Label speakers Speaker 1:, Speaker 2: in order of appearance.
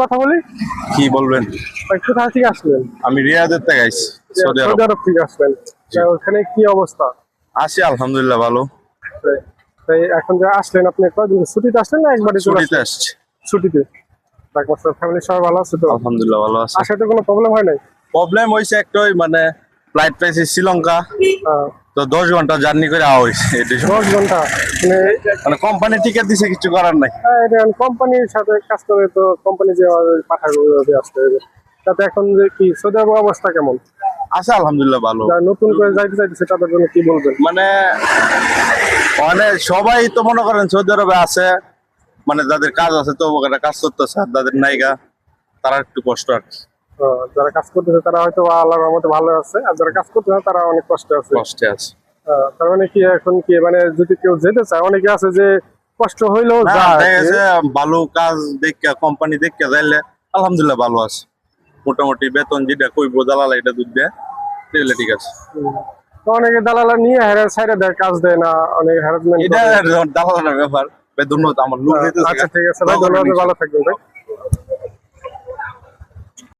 Speaker 1: কথা বলি,
Speaker 2: কি বলবেন?
Speaker 1: কোথা থেকে আসলেন?
Speaker 2: আমি রিয়াদের থেকে আইছি, সৌদি আরব।
Speaker 1: সৌদি আরব থেকে আসলেন, ওখানে কি অবস্থা?
Speaker 2: আছি আলহামদুলিল্লাহ ভালো।
Speaker 1: তাই এখন যে আসলেন, আপনি কয়দিন ছুটিতে আসলেন না একবারে চলে
Speaker 2: ছুটিতে
Speaker 1: আসলেন?
Speaker 2: আসছি।
Speaker 1: ছুটিতে। ফ্যামিলি সবাই ভালো আছে তো?
Speaker 2: আলহামদুলিল্লাহ ভালো আছে।
Speaker 1: আসাতে কোনো প্রবলেম হয় নাই?
Speaker 2: প্রবলেম হয়েছে একটাই, মানে ফ্লাইট পাইছি শ্রীলঙ্কা, তো 10 ঘন্টা জার্নি করে আওয়া হয়েছে।
Speaker 1: 10 ঘন্টা
Speaker 2: মানে কোম্পানি টিকিট দিছে, কিছু করার নাই।
Speaker 1: কোম্পানির সাথে কাজ করে, তো কোম্পানি যে পাঠাবে ওইভাবে আসতে হবে। তাতে এখন যে কি সৌদি আরব অবস্থা কেমন?
Speaker 2: আছে আলহামদুলিল্লাহ ভালো।
Speaker 1: যারা নতুন করে যাইতে চাইতেছে তাদের জন্য কি বলবেন?
Speaker 2: মানে সবাই তো মনে করেন সৌদি আরবে আছে, মানে যাদের কাজ আছে তো ওখানে কাজ করতেছে, আর যাদের নাইগা তারা একটু কষ্ট আর কি।
Speaker 1: যারা কাজ করতেছে তারা হয়তো আল্লাহর রহমতে ভালো আছে, আর যারা কাজ করতেছে তারা অনেক কষ্টে আছে।
Speaker 2: কষ্টে আছে।
Speaker 1: তার মানে কি এখন কি, মানে যদি কেউ যেতে চায়, অনেকে আছে যে কষ্ট হইলেও
Speaker 2: ভালো কাজ দেখে, কোম্পানি দেখে যাইলে আলহামদুলিল্লাহ ভালো আছে। মোটামুটি বেতন যেটা কইবো দালাল এটা দুধ দেয়, তাহলে ঠিক আছে।
Speaker 1: তো অনেকে দালালা নিয়ে সাইডে দেয়, কাজ দেয় না, অনেক হ্যারাসমেন্ট।
Speaker 2: এটা দালালের ব্যাপার। ধন্যবাদ, আমার লোক
Speaker 1: আচ্ছা ঠিক আছে ভাই, ধন্যবাদ, ভালো থাকবেন ভাই।